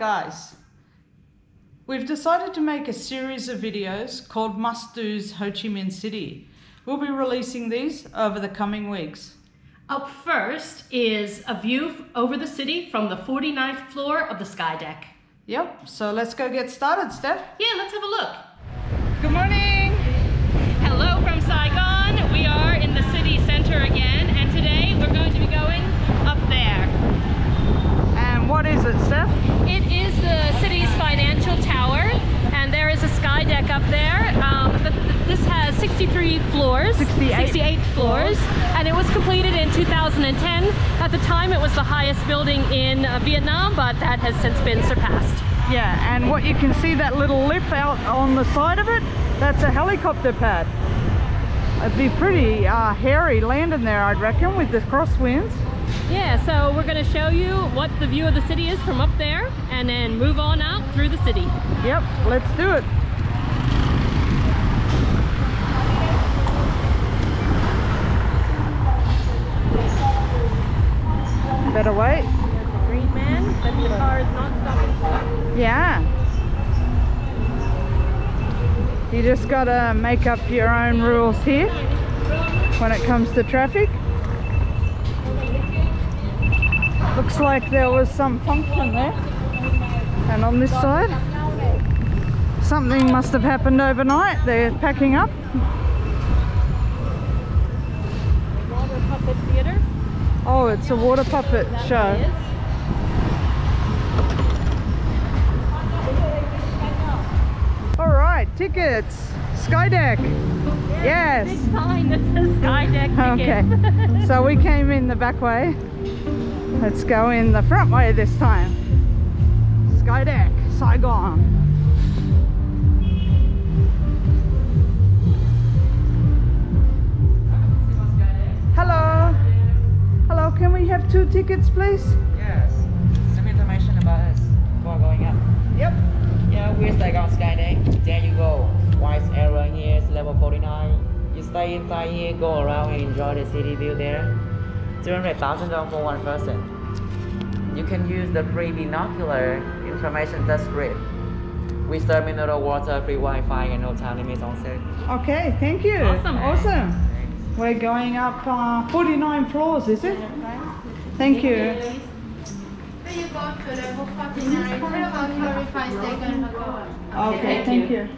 guys, we've decided to make a series of videos called Must Do's Ho Chi Minh City. We'll be releasing these over the coming weeks. Up first is a view over the city from the 49th floor of the Skydeck. Yep, so let's go get started, Steph. Yeah, let's have a look. Good morning. Hello from Saigon. We are in the city center again, and today we're going to be going up there. And what is it, Steph? It is the city's financial tower, and there is a Skydeck up there. This has 63 floors, 68 floors, and it was completed in 2010. At the time, it was the highest building in Vietnam, but that has since been surpassed. Yeah, and what you can see, that little lip out on the side of it, that's a helicopter pad. It'd be pretty hairy landing there, I'd reckon, with the crosswinds. Yeah, so we're going to show you what the view of the city is from up there, and then move on out through the city. Yep, let's do it. Better wait. There's the green man, but the car is not stopping for. Yeah. You just gotta make up your own rules here when it comes to traffic. Looks like there was some function there. And on this side, something must have happened overnight. They're packing up. Water puppet theater. Oh, it's a water puppet show. Alright, tickets. Skydeck. Yes. Big sign that says Skydeck tickets. Okay. So we came in the back way. Let's go in the front way this time. Skydeck, Saigon. Hello. Hello, can we have 2 tickets, please? Yes. Some information about us before going up. Yep. Yeah, we're Saigon Skydeck. There you go. White area here is level 49. You stay inside here, go around and enjoy the city view there. $200,000 for one person. You can use the free binocular information touch grid. We serve mineral water, free Wi-Fi, and no time limits on set. Okay, thank you. Awesome. Awesome. We're going up 49 floors, is it? Thank you. You go to level 49, about 45 seconds ago. Okay, thank you.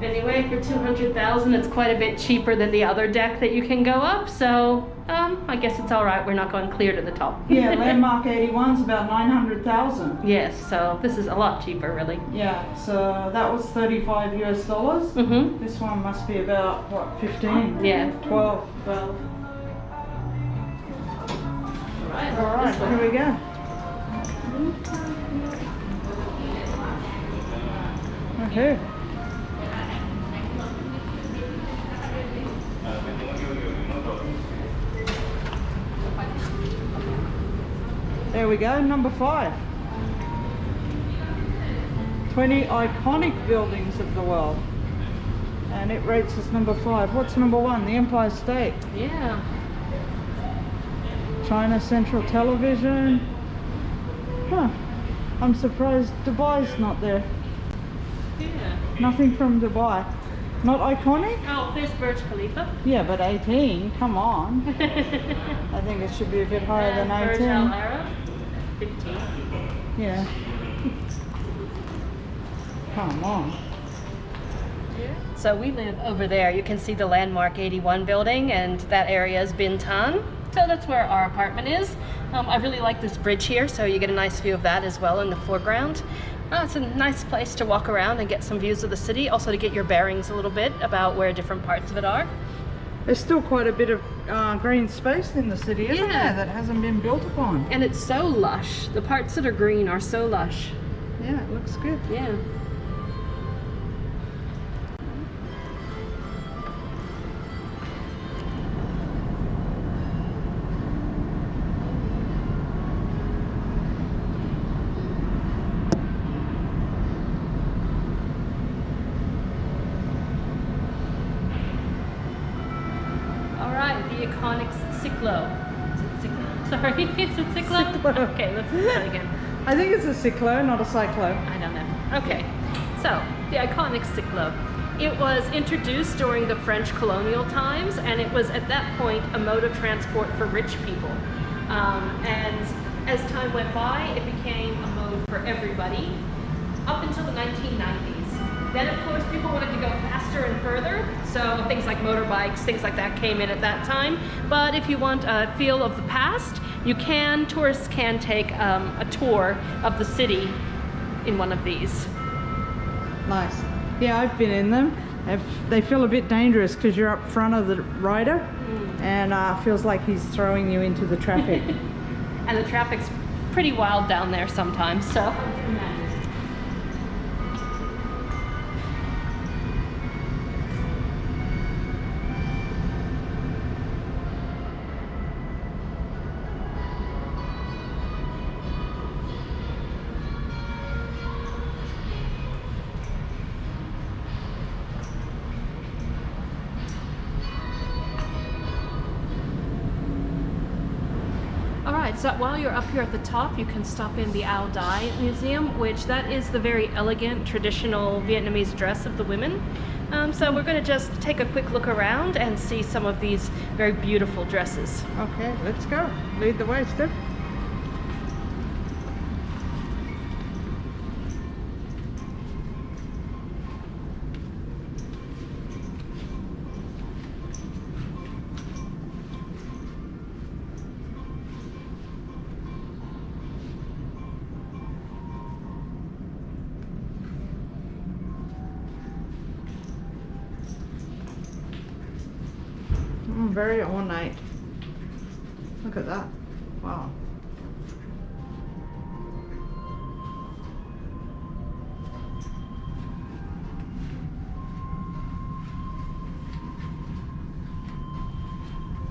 Anyway, for $200,000, it's quite a bit cheaper than the other deck that you can go up. So, I guess it's all right. We're not going clear to the top. Yeah, landmark 81's about 900,000. Yes, so this is a lot cheaper, really. Yeah, so that was 35 US dollars. Mm-hmm. This one must be about, what, 15? Yeah. 12. All right, here we go. Okay. There we go, number 5. 20 iconic buildings of the world. And it rates as number 5. What's number 1? The Empire State. Yeah. China Central Television. Huh. I'm surprised Dubai's not there. Yeah. Nothing from Dubai. Not iconic? Oh, there's Burj Khalifa. Yeah, but 18, come on. I think it should be a bit higher than 18. Burj Al Arab, 15. Yeah. Come on. So we live over there. You can see the landmark 81 building, and that area is Bintan. So that's where our apartment is. I really like this bridge here, so you get a nice view of that as well in the foreground. It's a nice place to walk around and get some views of the city, also to get your bearings a little bit about where different parts of it are. There's still quite a bit of green space in the city, isn't Yeah. there, that hasn't been built upon. And it's so lush. The parts that are green are so lush. Yeah, it looks good. Yeah. The iconic Ciclo. Is it Ciclo? Sorry, is it Ciclo? Ciclo. Okay, let's do that again. I think it's a cyclo, not a cyclo. I don't know. Okay, so the iconic cyclo. It was introduced during the French colonial times, and it was at that point a mode of transport for rich people. And as time went by, it became a mode for everybody up until the 1990s. Then, of course, people wanted to go faster and further, so things like motorbikes, things like that came in at that time. But if you want a feel of the past, tourists can take a tour of the city in one of these. Nice. Yeah, I've been in them. They feel a bit dangerous because you're up front of the rider, and feels like he's throwing you into the traffic. And the traffic's pretty wild down there sometimes, so. Alright, so while you're up here at the top, you can stop in the Ao Dai Museum, which that is the very elegant, traditional Vietnamese dress of the women. So we're going to just take a quick look around and see some of these very beautiful dresses. Okay, let's go. Lead the way, Steph. Very ornate. Look at that. Wow.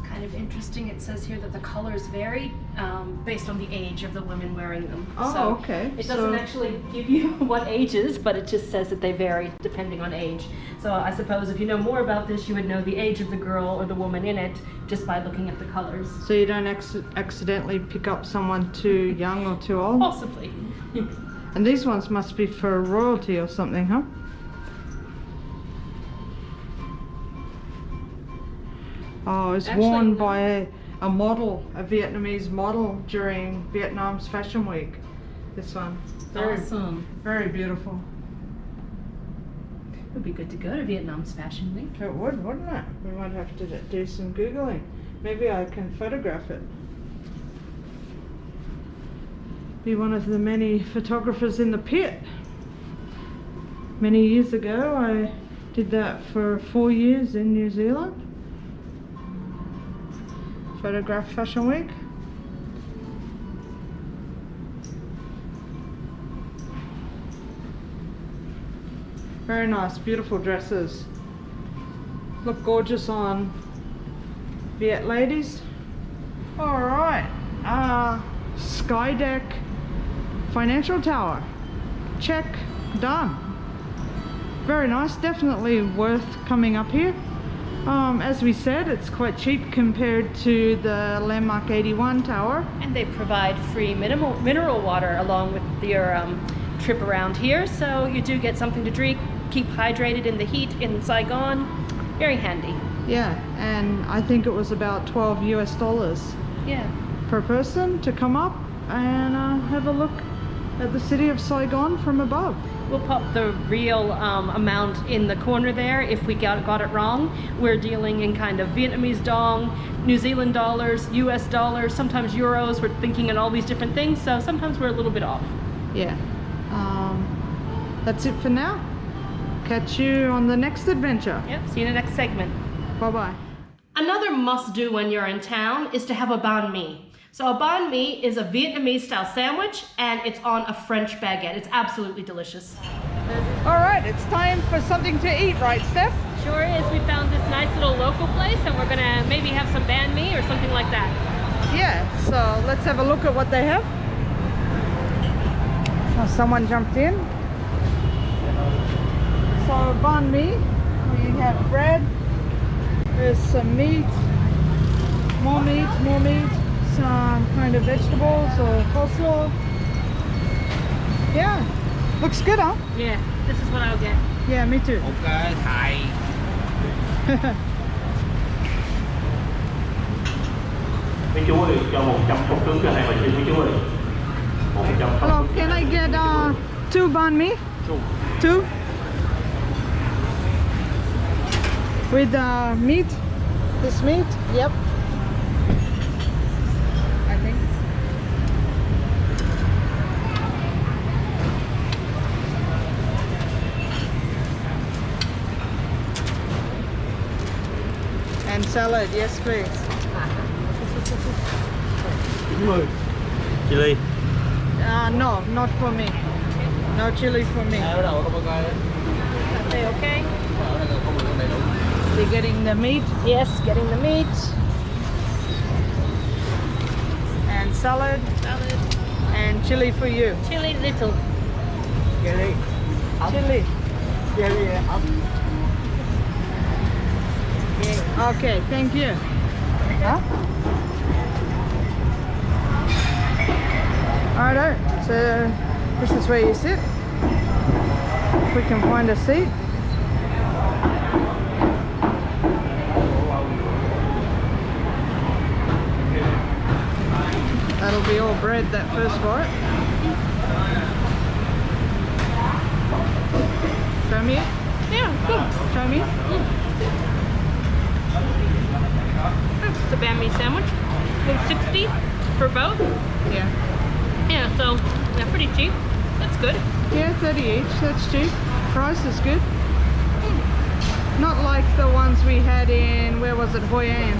Kind of interesting, it says here that the colors vary based on the age of the women wearing them. Oh, so okay. It doesn't actually give you what ages, but it just says that they vary depending on age. So I suppose if you know more about this, you would know the age of the girl or the woman in it just by looking at the colors. So you don't accidentally pick up someone too young or too old? Possibly. And these ones must be for royalty or something, huh? Oh, it's Actually, worn no. by a model, a Vietnamese model during Vietnam's Fashion Week. This one. Awesome. Very beautiful. It would be good to go to Vietnam's Fashion Week. It would, wouldn't it? We might have to do some Googling. Maybe I can photograph it. Be one of the many photographers in the pit. Many years ago, I did that for 4 years in New Zealand. Photograph Fashion Week. Very nice, beautiful dresses. Look gorgeous on Viet ladies. Alright, Skydeck Financial Tower. Check, done. Very nice, definitely worth coming up here. As we said, it's quite cheap compared to the Landmark 81 tower. And they provide free mineral water along with your trip around here, so you do get something to drink, keep hydrated in the heat in Saigon. Very handy. Yeah, and I think it was about $12 US Yeah. per person to come up and have a look at the city of Saigon from above. We'll pop the real amount in the corner there if we got it wrong. We're dealing in kind of Vietnamese dong, New Zealand dollars, US dollars, sometimes euros. We're thinking in all these different things, so sometimes we're a little bit off. Yeah. That's it for now. Catch you on the next adventure. Yep, see you in the next segment. Bye-bye. Another must-do when you're in town is to have a banh mi. So a banh mi is a Vietnamese-style sandwich, and it's on a French baguette. It's absolutely delicious. All right, it's time for something to eat, right, Steph? Sure is. We found this nice little local place, and we're gonna maybe have some banh mi or something like that. Yeah, so let's have a look at what they have. Oh, someone jumped in. So banh mi, we have bread, there's some meat, more meat, some kind of vegetables or coleslaw, Yeah. Looks good, huh? Yeah, this is what I'll get. Yeah, me too. Ok, Thái. Mấy chú ơi, cho 100 sốt trứng cho 2 bà xin mấy chú ơi. 100 sốt. Hello, can I get 2 banh mi? 2? With meat? This meat? Yep. I think. And salad, yes please. Chili. No, not for me. No chili for me. Are they okay? You're getting the meat Yes, getting the meat. and salad Salad. and chili for you. Chili little. Chili. Okay, thank you. Huh? Alright, so this is where you sit. If we can find a seat. That'll be all bread, that first bite. Show me it? Yeah, good. Show me? It's a banh mi sandwich. $1.60 for both. Yeah. Yeah, so they're pretty cheap. That's good. Yeah, 30 each, that's cheap. Price is good. Not like the ones we had in, where was it, Hoi An?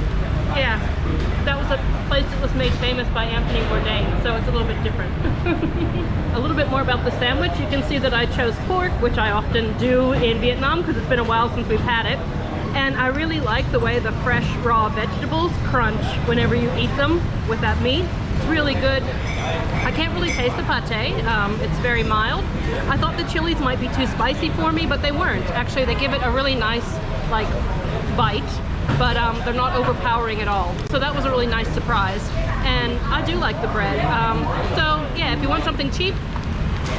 Yeah, that was a place that was made famous by Anthony Bourdain, so it's a little bit different. A little bit more about the sandwich. You can see that I chose pork, which I often do in Vietnam because it's been a while since we've had it. And I really like the way the fresh raw vegetables crunch whenever you eat them with that meat. It's really good. I can't really taste the pate. It's very mild. I thought the chilies might be too spicy for me, but they weren't. Actually, they give it a really nice, like, bite, but they're not overpowering at all. So that was a really nice surprise. And I do like the bread. So yeah, if you want something cheap,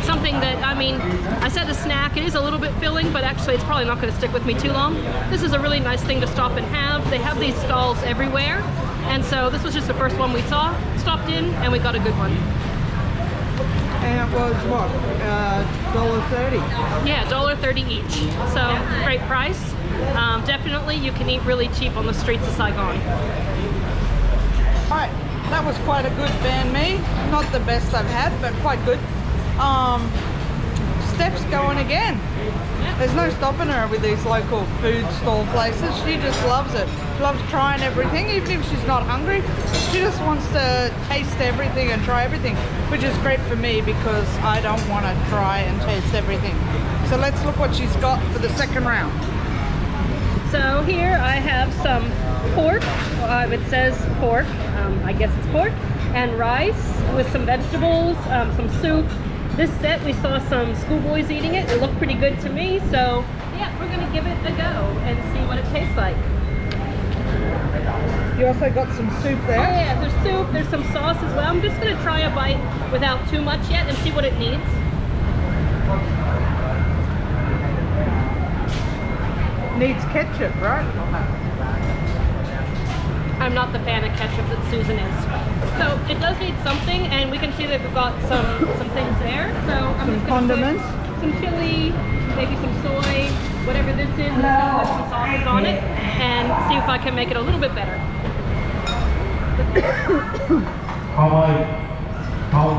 something that, I mean, I said a snack, it is a little bit filling, but actually it's probably not going to stick with me too long. This is a really nice thing to stop and have. They have these stalls everywhere, and so this was just the first one we saw, stopped in, and we got a good one. And it was what, $1.30? Yeah, $1.30 each. So great price. Definitely you can eat really cheap on the streets of Saigon. Alright, that was quite a good banh mi. Not the best I've had, but quite good. Steph's going again. There's no stopping her with these local food stall places. She just loves it. She loves trying everything, even if she's not hungry. She just wants to taste everything and try everything, which is great for me because I don't want to try and taste everything. So let's look what she's got for the second round. So here I have some pork. It says pork. I guess it's pork. And rice with some vegetables, some soup. This set, we saw some schoolboys eating it. It looked pretty good to me, so yeah, we're gonna give it a go and see what it tastes like. You also got some soup there. Oh yeah, there's soup, there's some sauce as well. I'm just gonna try a bite without too much yet and see what it needs. Needs ketchup, right? I'm not the fan of ketchup that Susan is. So it does need something, and we can see that we've got some things there. So I'm Some just gonna condiments? put some chili, maybe some soy, whatever this is. I'm just gonna put some sauces on it and see if I can make it a little bit better. Không ơi. Không.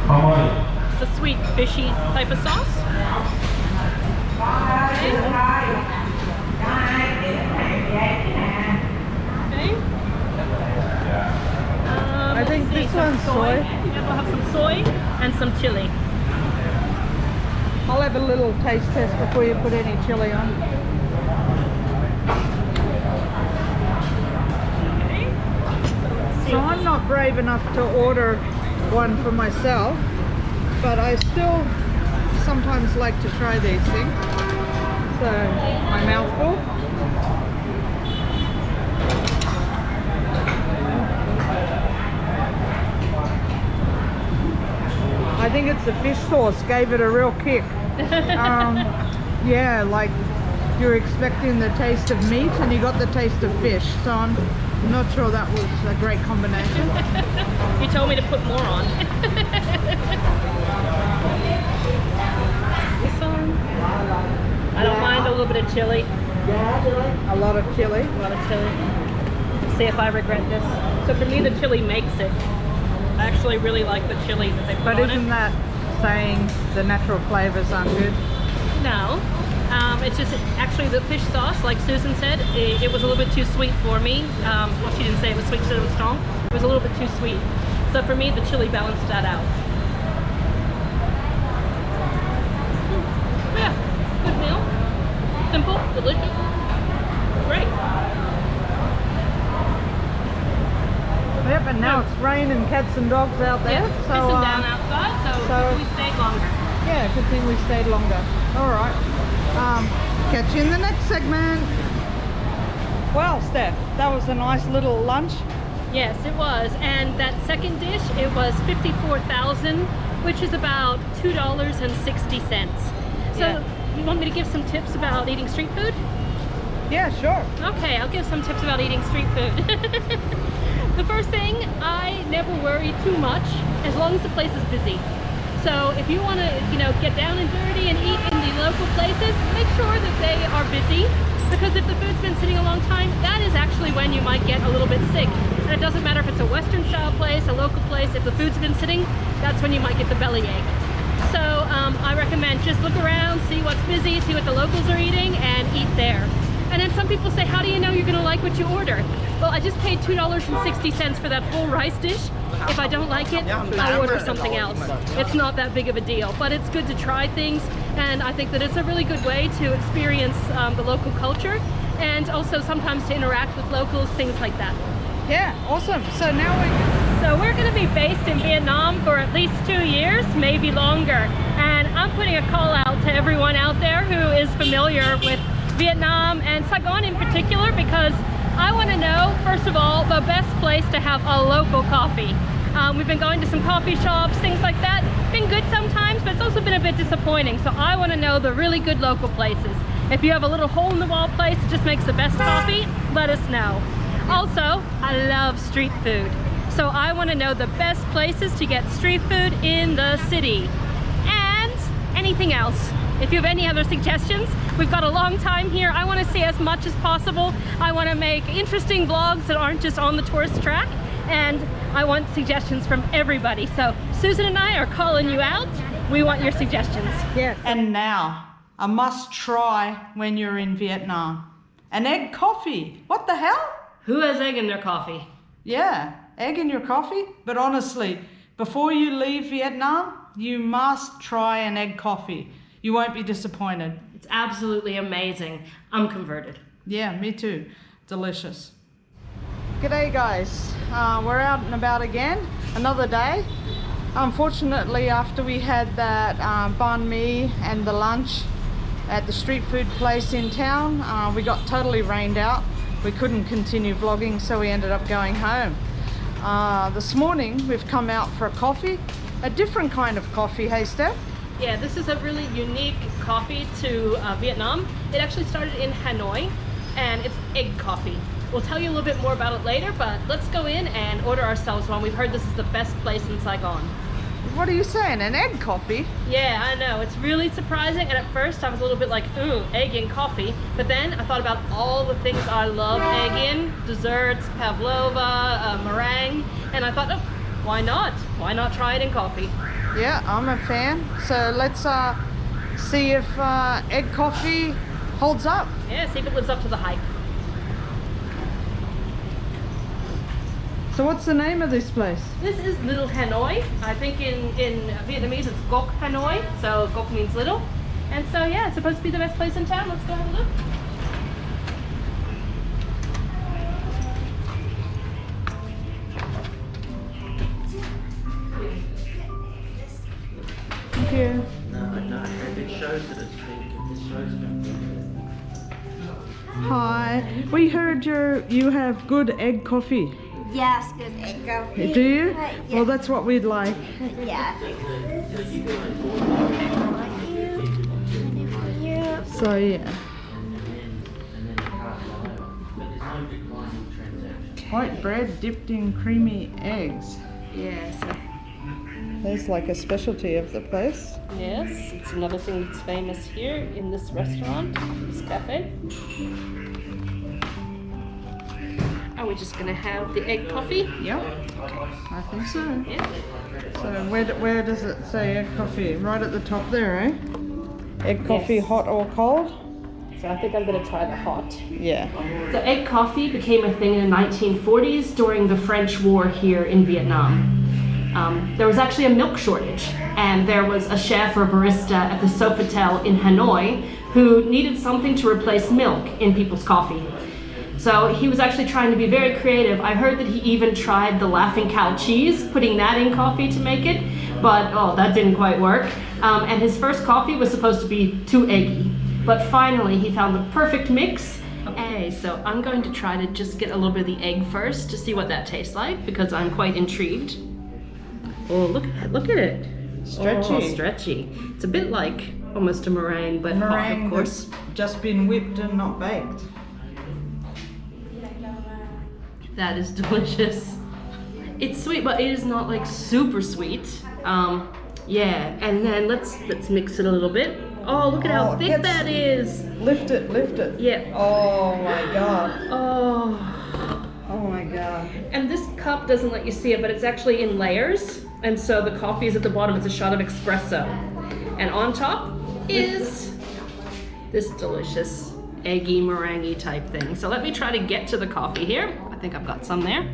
Không ơi. It's a sweet, fishy type of sauce. Okay. I think let's see, this some one's soy. Yeah, we'll have some soy and some chili. I'll have a little taste test before you put any chili on. Okay. So let's see So what I'm not brave enough to order one for myself, but I still sometimes like to try these things. So my mouth full. I think it's the fish sauce gave it a real kick. Yeah, like you're expecting the taste of meat and you got the taste of fish. So I'm not sure that was a great combination. You told me to put more on. This one. I don't mind a little bit of chili. A lot of chili. A lot of chili. See if I regret this. So for me, the chili makes it. I actually really like the chili that they put But on isn't it. that saying the natural flavors aren't good? No. It's just actually the fish sauce, like Susan said, it was a little bit too sweet for me. Well, she didn't say it was sweet, she said it was strong. It was a little bit too sweet. So for me, the chili balanced that out. Yeah, good meal. Simple, delicious, great. Yep, and now it's raining cats and dogs out there. Yeah, so pissing down outside, so we stayed longer. yeah, good thing we stayed longer. All right. Catch you in the next segment. Well, Steph, that was a nice little lunch. Yes, it was. And that second dish, it was $54,000, which is about $2.60. So Yeah. you want me to give some tips about eating street food? Yeah, sure. Okay, I'll give some tips about eating street food. The first thing, I never worry too much as long as the place is busy. So if you want to, get down and dirty and eat in the local places, make sure that they are busy, because if the food's been sitting a long time, that is actually when you might get a little bit sick. And it doesn't matter if it's a Western style place, a local place, if the food's been sitting, that's when you might get the bellyache. So I recommend just look around, see what's busy, see what the locals are eating, and eat there. And then some people say, how do you know you're gonna like what you order? Well, I just paid $2.60 for that whole rice dish. If I don't like it, I'll order something else. It's not that big of a deal, but it's good to try things. And I think that it's a really good way to experience the local culture, and also sometimes to interact with locals, things like that. Yeah, awesome. So now we're going to be based in Vietnam for at least 2 years, maybe longer. And I'm putting a call out to everyone out there who is familiar with Vietnam and Saigon in particular, because I want to know, first of all, the best place to have a local coffee. We've been going to some coffee shops, things like that. Been good sometimes, but it's also been a bit disappointing. So I want to know the really good local places. If you have a little hole in the wall place that just makes the best coffee, let us know. Also, I love street food. So I want to know the best places to get street food in the city. And anything else. If you have any other suggestions, we've got a long time here. I want to see as much as possible. I want to make interesting vlogs that aren't just on the tourist track. And I want suggestions from everybody. So Susan and I are calling you out. We want your suggestions. Yeah. And now, a must try when you're in Vietnam. An egg coffee. What the hell? Who has egg in their coffee? Yeah, egg in your coffee. But honestly, before you leave Vietnam, you must try an egg coffee. You won't be disappointed. It's absolutely amazing. I'm converted. Yeah, me too. Delicious. G'day guys. We're out and about again. Another day. Unfortunately, after we had that banh mi and the lunch at the street food place in town, we got totally rained out. We couldn't continue vlogging, so we ended up going home. This morning, we've come out for a coffee. A different kind of coffee, hey Steph? Yeah, this is a really unique coffee to Vietnam. It actually started in Hanoi, and it's egg coffee. We'll tell you a little bit more about it later, but let's go in and order ourselves one. We've heard this is the best place in Saigon. What are you saying, an egg coffee? Yeah, I know, it's really surprising, and at first I was a little bit like, ooh, egg in coffee, but then I thought about all the things I love egg in, desserts, pavlova, meringue, and I thought, oh, why not? Why not try it in coffee? Yeah, I'm a fan. So let's see if egg coffee holds up. Yeah, see if it lives up to the hype. So what's the name of this place? This is Little Hanoi. I think in Vietnamese it's Gok Hanoi, so Gok means little. And so yeah, it's supposed to be the best place in town. Let's go have a look. Thank you. No, it shows that it's been, it shows Hi. We heard you have good egg coffee. Yes, because egg coffee. Do you? Yeah. Well, that's what we'd like. Yeah. So yeah. White bread dipped in creamy eggs. Yes. That's like a specialty of the place. Yes, it's another thing that's famous here in this restaurant, this cafe. Are we just gonna have the egg coffee? Yep. I think so. Yeah. So where does it say egg coffee? Right at the top there, eh? Egg coffee, Yes. hot or cold? So I think I'm gonna try the hot. Yeah. The egg coffee became a thing in the 1940s during the French War here in Vietnam. There was actually a milk shortage, and there was a chef or barista at the Sofitel in Hanoi who needed something to replace milk in people's coffee. So he was actually trying to be very creative. I heard that he even tried the laughing cow cheese, putting that in coffee to make it, but oh, that didn't quite work. And his first coffee was supposed to be too eggy. But finally, he found the perfect mix. Okay, so I'm going to try to just get a little bit of the egg first to see what that tastes like, because I'm quite intrigued. Oh, look at it. Stretchy. Oh, stretchy. It's a bit like almost a meringue, but hot, Meringue of course. that's just been whipped and not baked. That is delicious. It's sweet, but it is not like super sweet. Yeah, and then let's mix it a little bit. Oh, look at Oh, how thick it's- that is. Lift it, lift it. Yeah. Oh my god. Oh. Oh my god. And this cup doesn't let you see it, but it's actually in layers. And so the coffee is at the bottom. It's a shot of espresso. And on top is this delicious eggy meringue type thing. So let me try to get to the coffee here. I think I've got some there.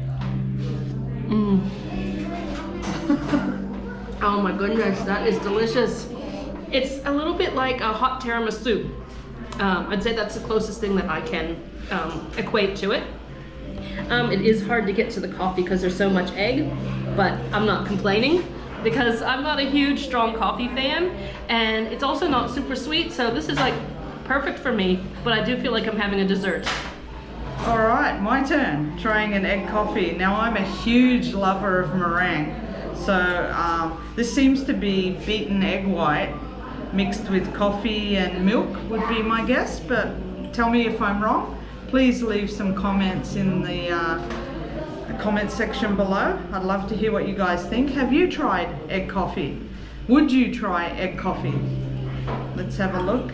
Oh my goodness, that is delicious. It's a little bit like a hot tiramisu. I'd say that's the closest thing that I can equate to it. It is hard to get to the coffee because there's so much egg, but I'm not complaining because I'm not a huge strong coffee fan, and it's also not super sweet, so this is like perfect for me, but I do feel like I'm having a dessert. All right, my turn, trying an egg coffee. Now I'm a huge lover of meringue, so this seems to be beaten egg white mixed with coffee and milk would be my guess, but tell me if I'm wrong. Please leave some comments in the comment section below. I'd love to hear what you guys think. Have you tried egg coffee? Would you try egg coffee? Let's have a look.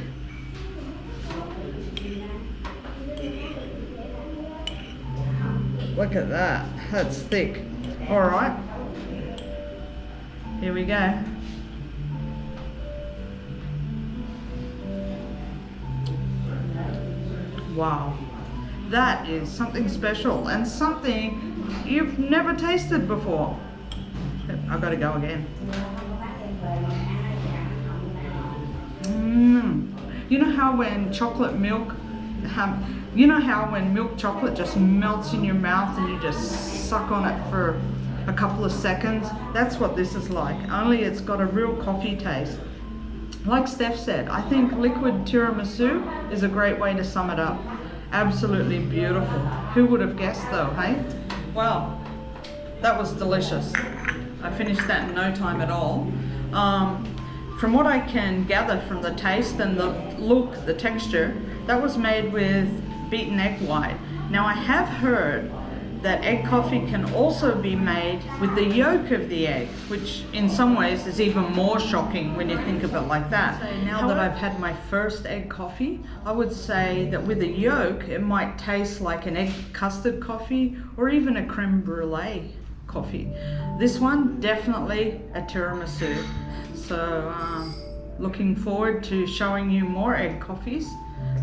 Look at that, that's thick. All right, here we go. Wow, that is something special and something you've never tasted before. I've got to go again. You know how when chocolate milk, you know how when milk chocolate just melts in your mouth and you just suck on it for a couple of seconds? That's what this is like, only it's got a real coffee taste. Like Steph said, I think liquid tiramisu is a great way to sum it up. Absolutely beautiful. Who would have guessed though, hey? Well, that was delicious. I finished that in no time at all. From what I can gather from the taste and the look, the texture, that was made with beaten egg white. Now I have heard that egg coffee can also be made with the yolk of the egg, which in some ways is even more shocking when you think of it like that. So now that I've had my first egg coffee, I would say that with the yolk, it might taste like an egg custard coffee or even a creme brulee coffee. This one, definitely a tiramisu. So looking forward to showing you more egg coffees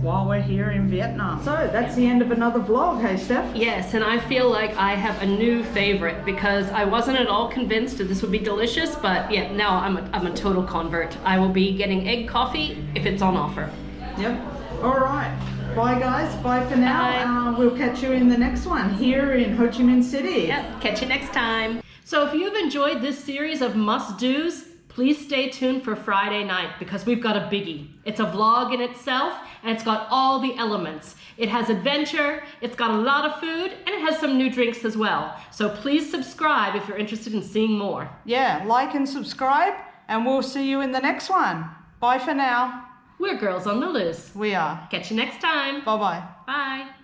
while we're here in Vietnam. So that's the end of another vlog, hey Steph? Yes, and I feel like I have a new favorite because I wasn't at all convinced that this would be delicious, but yeah, now I'm a total convert. I will be getting egg coffee if it's on offer. Yep. All right. Bye guys. Bye for now. Bye. We'll catch you in the next one here in Ho Chi Minh City. Yep, catch you next time. So if you've enjoyed this series of must-dos, please stay tuned for Friday night because we've got a biggie. It's a vlog in itself and it's got all the elements. It has adventure, it's got a lot of food, and it has some new drinks as well. So please subscribe if you're interested in seeing more. Yeah, like and subscribe, and we'll see you in the next one. Bye for now. We're Girls on the Loose. We are. Catch you next time. Bye-bye. Bye.